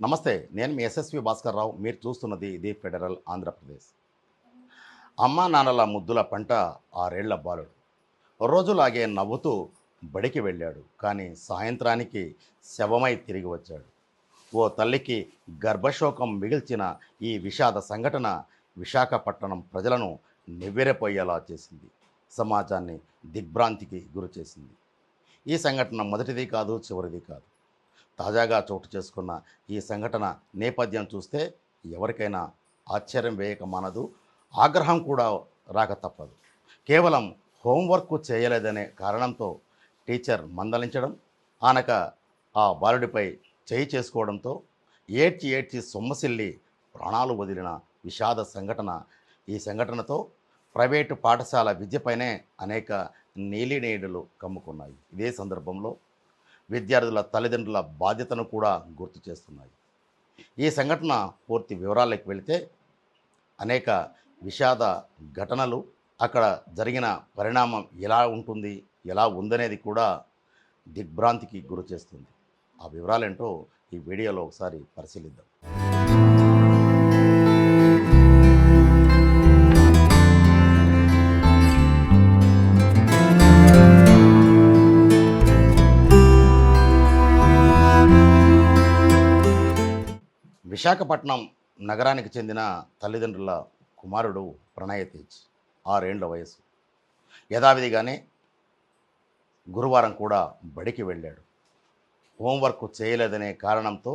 నమస్తే. నేను మీ ఎస్ఎస్వి భాస్కర్‌రావు. మీరు చూస్తున్నది ది ఫెడరల్ ఆంధ్రప్రదేశ్. అమ్మా నాన్నల ముద్దుల పంట 6 ఏళ్ల బాలుడు. రోజులాగే నవ్వుతూ బడికి వెళ్ళాడు. కానీ సాయంత్రానికి శవమై తిరిగి వచ్చాడు. ఓ తల్లికి గర్భశోకం మిగిల్చిన ఈ విషాద సంఘటన విశాఖపట్టణం ప్రజలను నివ్వెరపోయేలా చేసింది. సమాజాన్ని దిగ్భ్రాంతికి గురిచేసింది. ఈ సంఘటన మొదటిది కాదు, చివరిది కాదు. తాజాగా చోటు చేసుకున్న ఈ సంఘటన నేపథ్యం చూస్తే ఎవరికైనా ఆశ్చర్యం వేయక మానదు, ఆగ్రహం కూడా రాక తప్పదు. కేవలం హోంవర్క్ చేయలేదనే కారణంతో టీచర్ మందలించడం, ఆనక ఆ బాలుడిపై చేయి చేసుకోవడంతో ఏడ్చి ఏడ్చి సొమ్మసిల్లి ప్రాణాలు వదిలిన విషాద సంఘటన. ఈ సంఘటనతో ప్రైవేటు పాఠశాల విద్యపైనే అనేక నీలినేడులు కమ్ముకున్నాయి. ఇదే సందర్భంలో విద్యార్థుల తల్లిదండ్రుల బాధ్యతను కూడా గుర్తు చేస్తున్నాయి. ఈ సంఘటన పూర్తి వివరాల్లోకి వెళితే అనేక విషాద ఘటనలు, అక్కడ జరిగిన పరిణామం ఎలా ఉంటుంది, ఎలా ఉందనేది కూడా దిగ్భ్రాంతికి గురి చేస్తుంది. ఆ వివరాలేంటో ఈ వీడియోలో ఒకసారి పరిశీలిద్దాం. విశాఖపట్నం నగరానికి చెందిన తల్లిదండ్రుల కుమారుడు ప్రణయ్ తేజ్, 6 ఏళ్ల వయసు. యథావిధిగానే గురువారం కూడా బడికి వెళ్ళాడు. హోంవర్క్ చేయలేదనే కారణంతో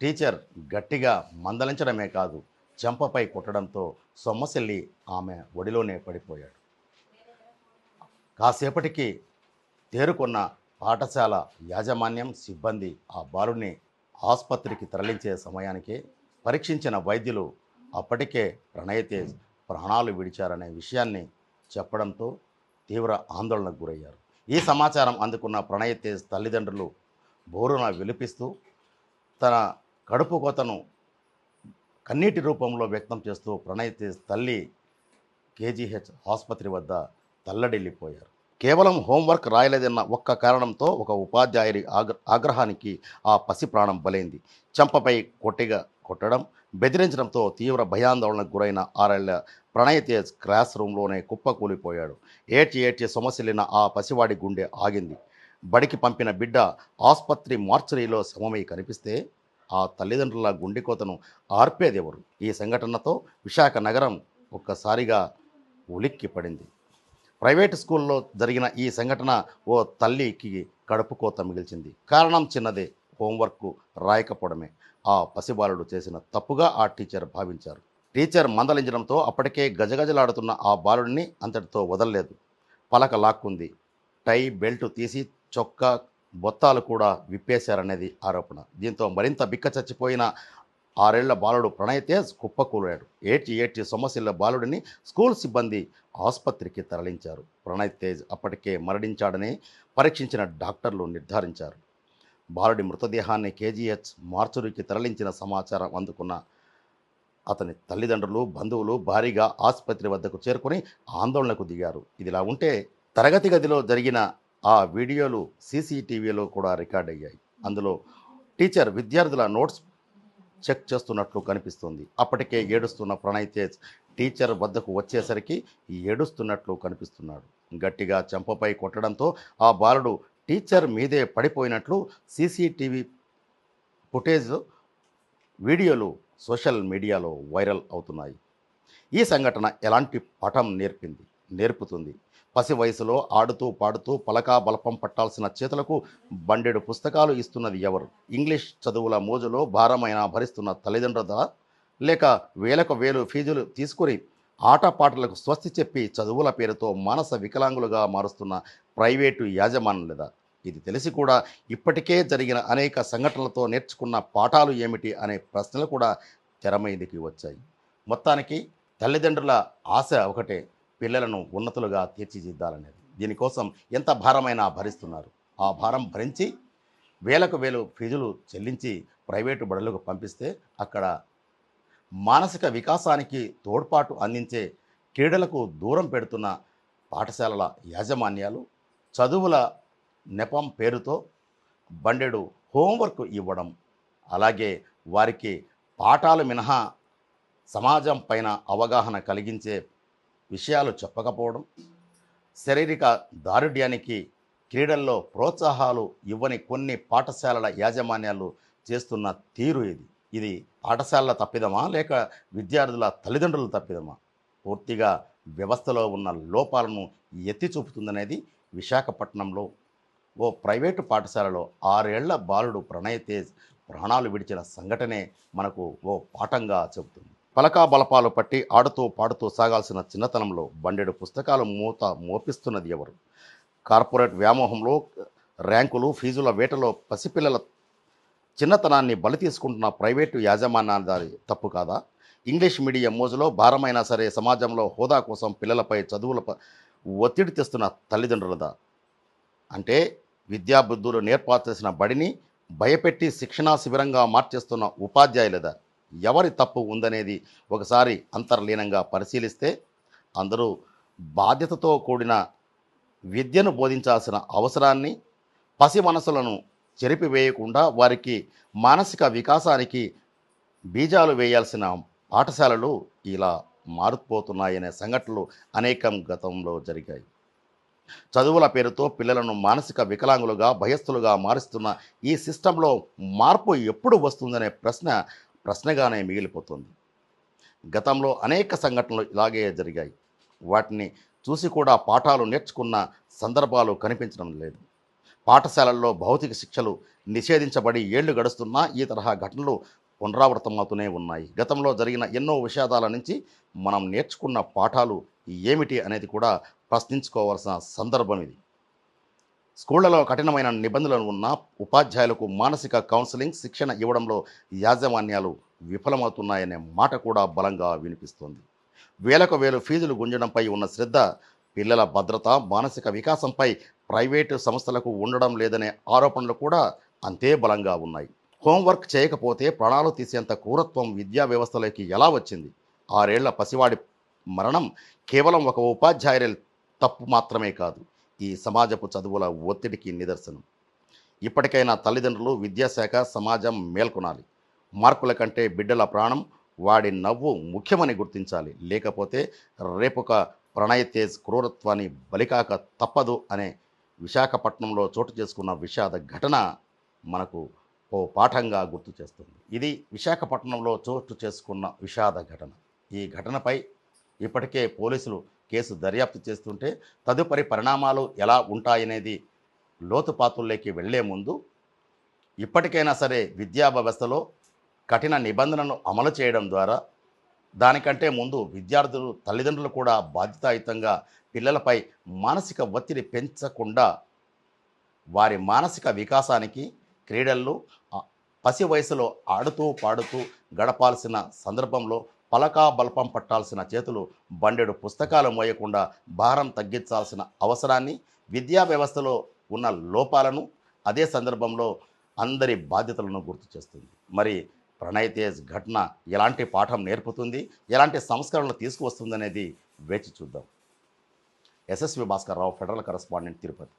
టీచర్ గట్టిగా మందలించడమే కాదు, చెంపపై కొట్టడంతో సొమ్మసిల్లి ఆమె ఒడిలోనే పడిపోయాడు. కాసేపటికి తేరుకున్న పాఠశాల యాజమాన్యం సిబ్బంది ఆ బాలుడిని ఆసుపత్రికి తరలించే సమయానికే పరీక్షించిన వైద్యులు అప్పటికే ప్రణయ్ తేజ్ ప్రాణాలు విడిచారనే విషయాన్ని చెప్పడంతో తీవ్ర ఆందోళనకు గురయ్యారు. ఈ సమాచారం అందుకున్న ప్రణయ్ తేజ్ తల్లిదండ్రులు బోరున విలిపిస్తూ తన కడుపు కోతను కన్నీటి రూపంలో వ్యక్తం చేస్తూ ప్రణయ్ తేజ్ తల్లి కేజీహెచ్ ఆసుపత్రి వద్ద తల్లడిల్లిపోయారు. కేవలం హోంవర్క్ రాయలేదన్న ఒక్క కారణంతో ఒక ఉపాధ్యాయుడి ఆగ్రహానికి ఆ పసి ప్రాణం బలైంది. చెంపపై కొట్టిగా కొట్టడం, బెదిరించడంతో తీవ్ర భయాందోళనకు గురైన 6 ఏళ్ల ప్రణయ్ తేజ్ క్లాస్ రూమ్లోనే కుప్పకూలిపోయాడు. ఏడ్చి ఏడ్చి సొమసిల్లిన ఆ పసివాడి గుండె ఆగింది. బడికి పంపిన బిడ్డ ఆసుపత్రి మార్చరీలో శవమై కనిపిస్తే ఆ తల్లిదండ్రుల గుండెకోతను ఆర్పేదెవరు? ఈ సంఘటనతో విశాఖ నగరం ఒక్కసారిగా ఉలిక్కి పడింది. ప్రైవేటు స్కూల్లో జరిగిన ఈ సంఘటన ఓ తల్లికి కడుపు కోత మిగిల్చింది. కారణం చిన్నదే, హోంవర్క్ రాయకపోవడమే. ఆ పసిబాలుడు చేసిన తప్పుగా ఆ టీచర్ భావించారు. టీచర్ మందలించడంతో అప్పటికే గజగజలాడుతున్న ఆ బాలుడిని అంతటితో వదలలేదు. పలక లాక్కుంది. టై బెల్ట్ తీసి చొక్కా బొత్తాలు కూడా విప్పేశారనేది ఆరోపణ. దీంతో మరింత బిక్క చచ్చిపోయిన 6 ఏళ్ల బాలుడు ప్రణయ్ తేజ్ కుప్పకూలాడు. ఏడ్చి ఏడ్చి సొమ్మసిల్ల బాలుడిని స్కూల్ సిబ్బంది ఆసుపత్రికి తరలించారు. ప్రణయ్ తేజ్ అప్పటికే మరణించాడని పరీక్షించిన డాక్టర్లు నిర్ధారించారు. బాలుడి మృతదేహాన్ని కేజీహెచ్ మార్చురీకి తరలించిన సమాచారం అందుకున్న అతని తల్లిదండ్రులు, బంధువులు భారీగా ఆసుపత్రి వద్దకు చేరుకొని ఆందోళనకు దిగారు. ఇదిలా ఉంటే తరగతి గదిలో జరిగిన ఆ వీడియోలు సీసీటీవీలో కూడా రికార్డ్ అయ్యాయి. అందులో టీచర్ విద్యార్థుల నోట్స్ చెక్ చేస్తున్నట్లు కనిపిస్తుంది. అప్పటికే ఏడుస్తున్న ప్రణయ్ తేజ్ టీచర్ వద్దకు వచ్చేసరికి ఏడుస్తున్నట్లు కనిపిస్తున్నాడు. గట్టిగా చెంపపై కొట్టడంతో ఆ బాలుడు టీచర్ మీదే పడిపోయినట్లు సీసీటీవీ ఫుటేజ్, వీడియోలు సోషల్ మీడియాలో వైరల్ అవుతున్నాయి. ఈ సంఘటన ఎలాంటి పాఠం నేర్పుతుంది? పసి వయసులో ఆడుతూ పాడుతూ పలకా బలపం పట్టాల్సిన చేతులకు బండెడు పుస్తకాలు ఇస్తున్నది ఎవరు? ఇంగ్లీష్ చదువుల మోజులో భారమైన భరిస్తున్న తల్లిదండ్రులదా, లేక వేలకు వేలు ఫీజులు తీసుకుని ఆటపాటలకు స్వస్తి చెప్పి చదువుల పేరుతో మానస వికలాంగులుగా మారుస్తున్న ప్రైవేటు యాజమాన్యులదా? ఇది తెలిసి కూడా ఇప్పటికే జరిగిన అనేక సంఘటనలతో నేర్చుకున్న పాఠాలు ఏమిటి అనే ప్రశ్నలు కూడా తెర మీదికి వచ్చాయి. మొత్తానికి తల్లిదండ్రుల ఆశ ఒకటే, పిల్లలను ఉన్నతులుగా తీర్చిదిద్దాలనేది. దీనికోసం ఎంత భారమైనా భరిస్తున్నారు. ఆ భారం భరించి వేలకు వేలు ఫీజులు చెల్లించి ప్రైవేటు బడులకు పంపిస్తే అక్కడ మానసిక వికాసానికి తోడ్పాటు అందించే క్రీడలకు దూరం పెడుతున్న పాఠశాలల యాజమాన్యాలు చదువుల నెపం పేరుతో బండెడు హోంవర్క్ ఇవ్వడం, అలాగే వారికి పాఠాలు మినహా సమాజం పైన అవగాహన కలిగించే విషయాలు చెప్పకపోవడం, శారీరక దారుఢ్యానికి క్రీడల్లో ప్రోత్సాహాలు ఇవ్వని కొన్ని పాఠశాలల యాజమాన్యాలు చేస్తున్న తీరు ఇది పాఠశాలల తప్పిదమా లేక విద్యార్థుల తల్లిదండ్రుల తప్పిదమా? పూర్తిగా వ్యవస్థలో ఉన్న లోపాలను ఎత్తి చూపుతుందనేది విశాఖపట్నంలో ఓ ప్రైవేటు పాఠశాలలో 6 ఏళ్ల బాలుడు ప్రణయ్ తేజ్ ప్రాణాలు విడిచిన సంఘటనే మనకు ఓ పాఠంగా చెబుతుంది. పలకా బలపాలు పట్టి ఆడుతూ పాడుతూ సాగాల్సిన చిన్నతనంలో బండెడు పుస్తకాలు మూత మోపిస్తున్నది ఎవరు? కార్పొరేట్ వ్యామోహంలో ర్యాంకులు ఫీజుల వేటలో పసిపిల్లల చిన్నతనాన్ని బలి తీసుకుంటున్న ప్రైవేటు యాజమాన్యాలది తప్పు కాదా? ఇంగ్లీష్ మీడియం మోజులో భారమైనా సరే సమాజంలో హోదా కోసం పిల్లలపై చదువులపై ఒత్తిడి తెస్తున్న తల్లిదండ్రులదా? అంటే విద్యాబుద్ధులు నేర్పాల్సిన బడిని భయపెట్టి శిక్షణా శిబిరంగా మార్చేస్తున్న ఉపాధ్యాయులదా? ఎవరి తప్పు ఉందనేది ఒకసారి అంతర్లీనంగా పరిశీలిస్తే అందరూ బాధ్యతతో కూడిన విద్యను బోధించాల్సిన అవసరాన్ని, పసి మనసులను చెరిపివేయకుండా వారికి మానసిక వికాసానికి బీజాలు వేయాల్సిన పాఠశాలలు ఇలా మారుకుపోతున్నాయనే సంఘటనలు అనేకం గతంలో జరిగాయి. చదువుల పేరుతో పిల్లలను మానసిక వికలాంగులుగా భయస్థులుగా మారుస్తున్న ఈ సిస్టంలో మార్పు ఎప్పుడు వస్తుందనే ప్రశ్నగానే మిగిలిపోతుంది. గతంలో అనేక సంఘటనలు ఇలాగే జరిగాయి. వాటిని చూసి కూడా పాఠాలు నేర్చుకున్న సందర్భాలు కనిపించడం లేదు. పాఠశాలల్లో భౌతిక శిక్షలు నిషేధించబడి ఏళ్లు గడుస్తున్నా ఈ తరహా ఘటనలు పునరావృతమవుతూనే ఉన్నాయి. గతంలో జరిగిన ఎన్నో విషాదాల నుంచి మనం నేర్చుకున్న పాఠాలు ఏమిటి అనేది కూడా ప్రశ్నించుకోవాల్సిన సందర్భం ఇది. స్కూళ్లలో కఠినమైన నిబంధనలు ఉన్న ఉపాధ్యాయులకు మానసిక కౌన్సిలింగ్ శిక్షణ ఇవ్వడంలో యాజమాన్యాలు విఫలమవుతున్నాయనే మాట కూడా బలంగా వినిపిస్తోంది. వేలకు వేలు ఫీజులు గుంజడంపై ఉన్న శ్రద్ధ పిల్లల భద్రత, మానసిక వికాసంపై ప్రైవేటు సంస్థలకు ఉండడం లేదనే ఆరోపణలు కూడా అంతే బలంగా ఉన్నాయి. హోంవర్క్ చేయకపోతే ప్రాణాలు తీసేంత క్రూరత్వం విద్యా వ్యవస్థలోకి ఎలా వచ్చింది? 6 ఏళ్ల పసివాడి మరణం కేవలం ఒక ఉపాధ్యాయుల తప్పు మాత్రమే కాదు, ఈ సమాజపు చదువుల ఒత్తిడికి నిదర్శనం. ఇప్పటికైనా తల్లిదండ్రులు, విద్యాశాఖ, సమాజం మేల్కొనాలి. మార్కుల కంటే బిడ్డల ప్రాణం, వాడి నవ్వు ముఖ్యమని గుర్తించాలి. లేకపోతే రేపొక ప్రణయ్ తేజ్ క్రూరత్వాన్ని బలికాక తప్పదు అనే విశాఖపట్నంలో చోటు చేసుకున్న విషాద ఘటన మనకు ఓ పాఠంగా గుర్తు చేస్తుంది. ఇది విశాఖపట్నంలో చోటు చేసుకున్న విషాద ఘటన. ఈ ఘటనపై ఇప్పటికే పోలీసులు కేసు దర్యాప్తు చేస్తుంటే తదుపరి పరిణామాలు ఎలా ఉంటాయనేది లోతుపాతుల్లోకి వెళ్లే ముందు ఇప్పటికైనా సరే విద్యా వ్యవస్థలో కఠిన నిబంధనలను అమలు చేయడం ద్వారా, దానికంటే ముందు విద్యార్థులు, తల్లిదండ్రులు కూడా బాధ్యతాయుతంగా పిల్లలపై మానసిక ఒత్తిడి పెంచకుండా వారి మానసిక వికాసానికి క్రీడల్లో పసి వయసులో ఆడుతూ పాడుతూ గడపాల్సిన సందర్భంలో పలకా బల్పం పట్టాల్సిన చేతులు బండెడు పుస్తకాలు మోయకుండా భారం తగ్గించాల్సిన అవసరాన్ని, విద్యా వ్యవస్థలో ఉన్న లోపాలను, అదే సందర్భంలో అందరి బాధ్యతలను గుర్తు చేస్తుంది. మరి ప్రణయ్ తేజ్ ఘటన ఎలాంటి పాఠం నేర్పుతుంది, ఎలాంటి సంస్కరణలు తీసుకువస్తుందనేది వేచి చూద్దాం. SSV Bhaskar Rao, federal correspondent, Tirupati.